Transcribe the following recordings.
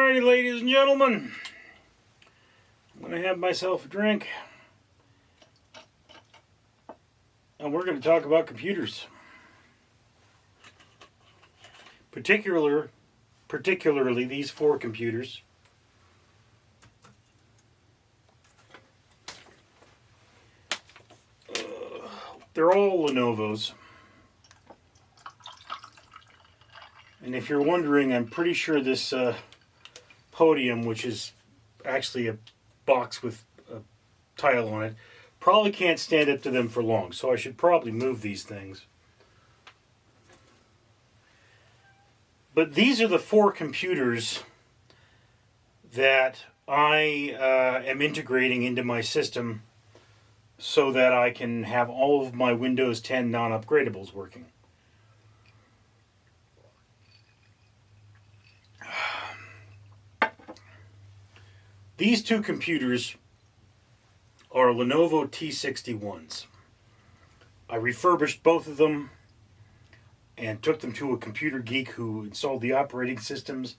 Alrighty, ladies and gentlemen, I'm going to have myself a drink, and we're going to talk about computers. Particularly these four computers. They're all Lenovo's. And if you're wondering, I'm pretty sure this podium, which is actually a box with a tile on it, probably can't stand up to them for long. So I should probably move these things. But these are the four computers that I am integrating into my system so that I can have all of my Windows 10 non-upgradables working. These two computers are Lenovo T61s. I refurbished both of them and took them to a computer geek who installed the operating systems.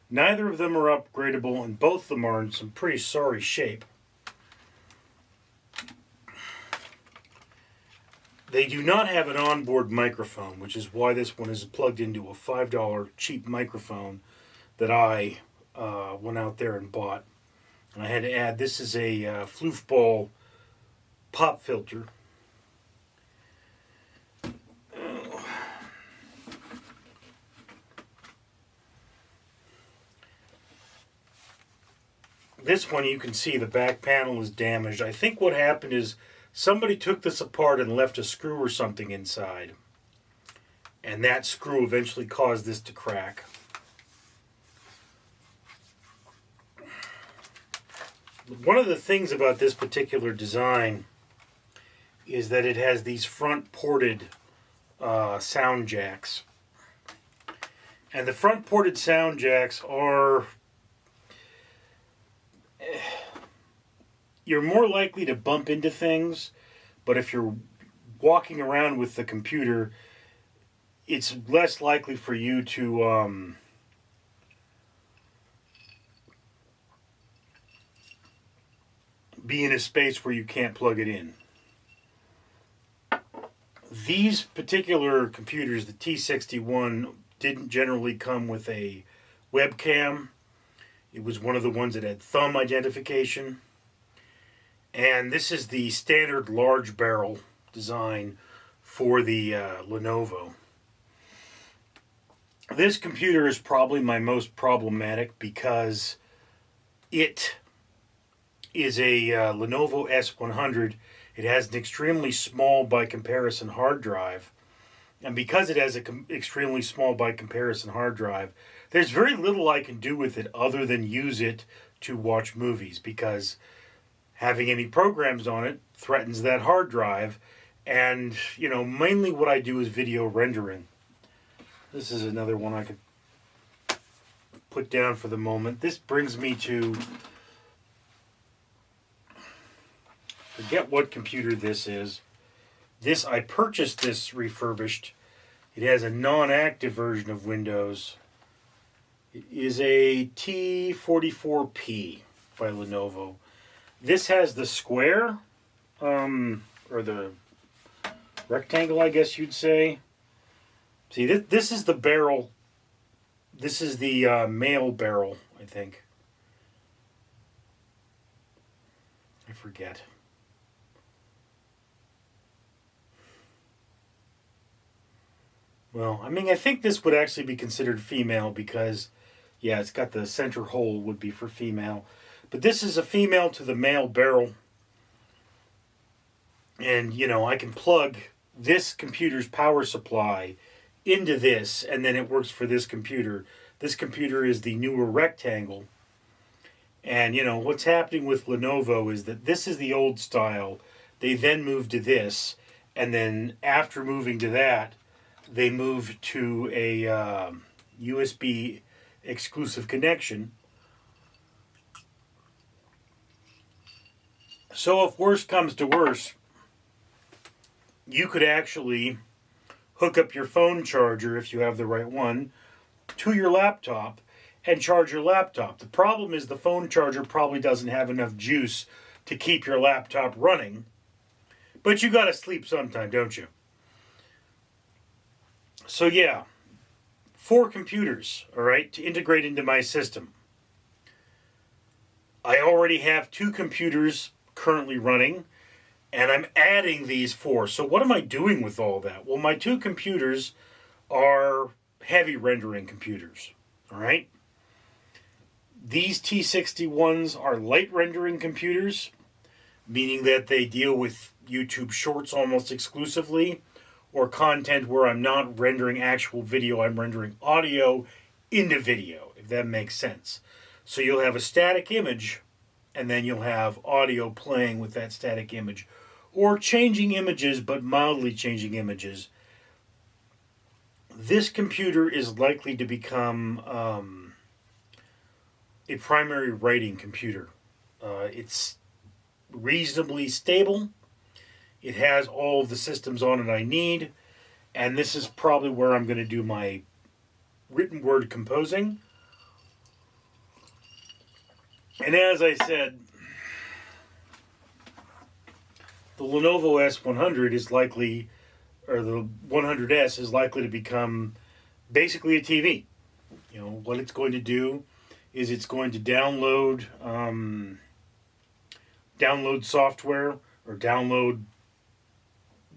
Neither of them are upgradable, and both of them are in some pretty sorry shape. They do not have an onboard microphone, which is why this one is plugged into a $5 cheap microphone that I went out there and bought. And I had to add, this is a floofball pop filter. This one, you can see the back panel is damaged. I think what happened is somebody took this apart and left a screw or something inside. And that screw eventually caused this to crack. One of the things about this particular design is that it has these front ported sound jacks. And the front ported sound jacks are... You're more likely to bump into things, but if you're walking around with the computer, it's less likely for you to be in a space where you can't plug it in. These particular computers, the T61, didn't generally come with a webcam. It was one of the ones that had thumb identification. And this is the standard large barrel design for the Lenovo. This computer is probably my most problematic because it is a Lenovo S100. It has an extremely small by comparison hard drive. And because it has an extremely small by comparison hard drive, there's very little I can do with it other than use it to watch movies, because having any programs on it threatens that hard drive. And, you know, mainly what I do is video rendering. This is another one I could put down for the moment. This brings me to... forget what computer this is. I purchased this refurbished. It has a non-active version of Windows. It is a T44P by Lenovo. This has the square, or the rectangle, I guess you'd say. See, this is the barrel. This is the male barrel, I think. I forget. Well, I mean, I think this would actually be considered female because, yeah, it's got the center hole would be for female. But this is a female to the male barrel. And, you know, I can plug this computer's power supply into this, and then it works for this computer. This computer is the newer rectangle. And, you know, what's happening with Lenovo is that this is the old style. They then moved to this. And then after moving to that, they moved to a USB exclusive connection. So if worse comes to worse, you could actually hook up your phone charger, if you have the right one, to your laptop and charge your laptop. The problem is the phone charger probably doesn't have enough juice to keep your laptop running. But you got to sleep sometime, don't you? So yeah, 4 computers, all right, to integrate into my system. I already have 2 computers currently running, and I'm adding these 4. So what am I doing with all that? Well, my 2 computers are heavy rendering computers, all right? These T61s are light rendering computers, meaning that they deal with YouTube Shorts almost exclusively, or content where I'm not rendering actual video, I'm rendering audio into video, if that makes sense. So you'll have a static image, and then you'll have audio playing with that static image, or changing images, but mildly changing images. This computer is likely to become a primary writing computer. It's reasonably stable. It has all of the systems on it I need, and this is probably where I'm going to do my written word composing. And as I said, the Lenovo S100 is likely, or the 100S is likely to become basically a TV. You know, what it's going to do is it's going to download software or download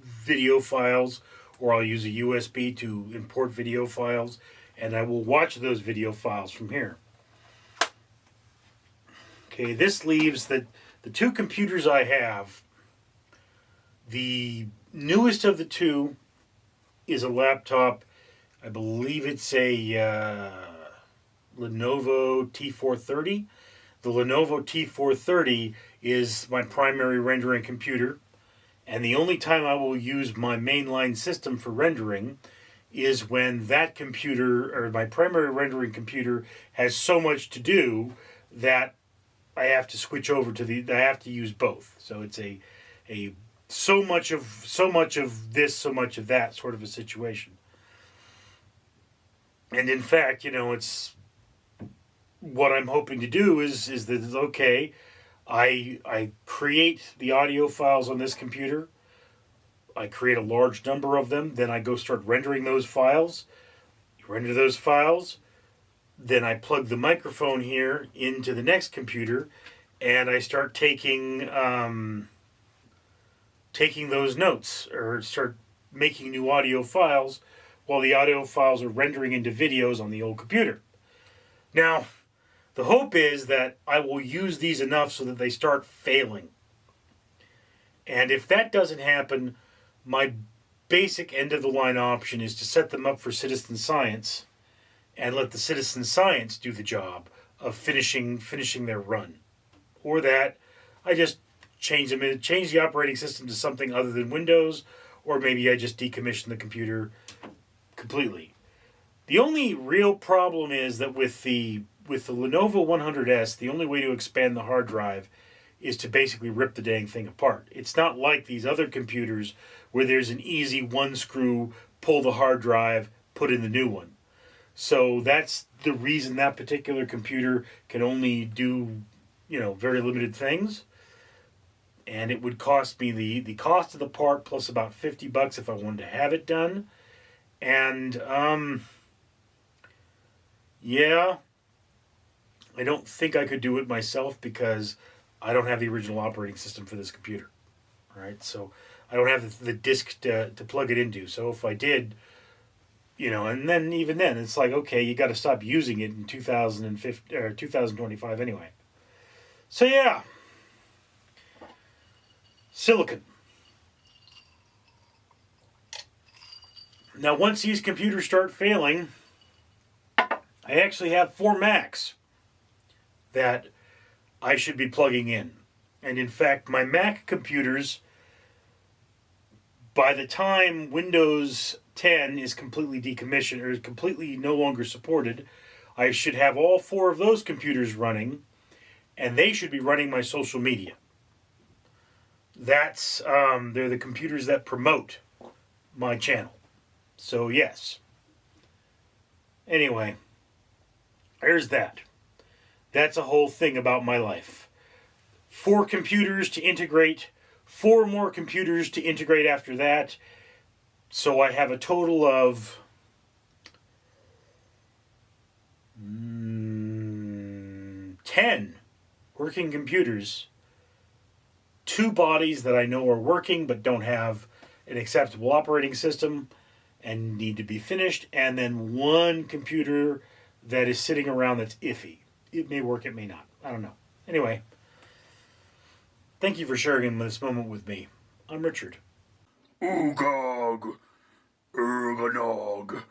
video files, or I'll use a USB to import video files, and I will watch those video files from here. Okay, this leaves the 2 computers I have. The newest of the 2 is a laptop. I believe it's a Lenovo T430. The Lenovo T430 is my primary rendering computer, and the only time I will use my mainline system for rendering is when that computer, or my primary rendering computer, has so much to do that I have to switch over to I have to use both. So it's a so much of this, so much of that sort of a situation. And in fact, you know, it's what I'm hoping to do is that, okay, I create the audio files on this computer. I create a large number of them. Then I go start rendering those files. Render those files. Then I plug the microphone here into the next computer, and I start taking those notes, or start making new audio files while the audio files are rendering into videos on the old computer. Now, the hope is that I will use these enough so that they start failing. And if that doesn't happen, my basic end-of-the-line option is to set them up for citizen science and let the citizen science do the job of finishing their run. Or that I just change the operating system to something other than Windows, or maybe I just decommission the computer completely. The only real problem is that with the Lenovo 100S, the only way to expand the hard drive is to basically rip the dang thing apart. It's not like these other computers where there's an easy one screw, pull the hard drive, put in the new one. So that's the reason that particular computer can only do, you know, very limited things. And it would cost me the cost of the part plus about $50 if I wanted to have it done. And yeah, I don't think I could do it myself because I don't have the original operating system for this computer. All right, so I don't have the disk to plug it into. So if I did, you know, and then even then, it's like, okay, you got to stop using it in 2050 or 2025 anyway. So yeah, silicon. Now, once these computers start failing, I actually have 4 Macs that I should be plugging in. And in fact, my Mac computers, by the time Windows 10 is completely decommissioned or is completely no longer supported, I should have all 4 of those computers running, and they should be running my social media. That's they're the computers that promote my channel. So yes. Anyway, There's that. That's a whole thing about my life. 4 computers to integrate, 4 more computers to integrate after that. So I have a total of 10 working computers. 2 bodies that I know are working but don't have an acceptable operating system and need to be finished, and then 1 computer that is sitting around that's iffy. It may work, it may not. I don't know. Anyway, thank you for sharing this moment with me. I'm Richard. Oogog, Ergonog.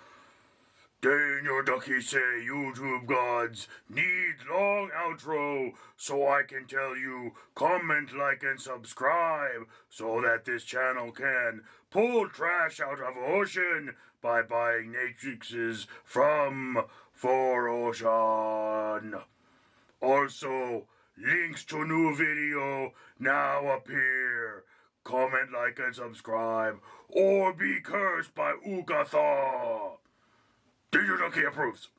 Daniel Ducky say YouTube gods need long outro so I can tell you comment, like, and subscribe so that this channel can pull trash out of ocean by buying matrices from For Ocean. Also, links to new video now appear. Comment, like, and subscribe, or be cursed by Ugatha. Danger Ducky approves.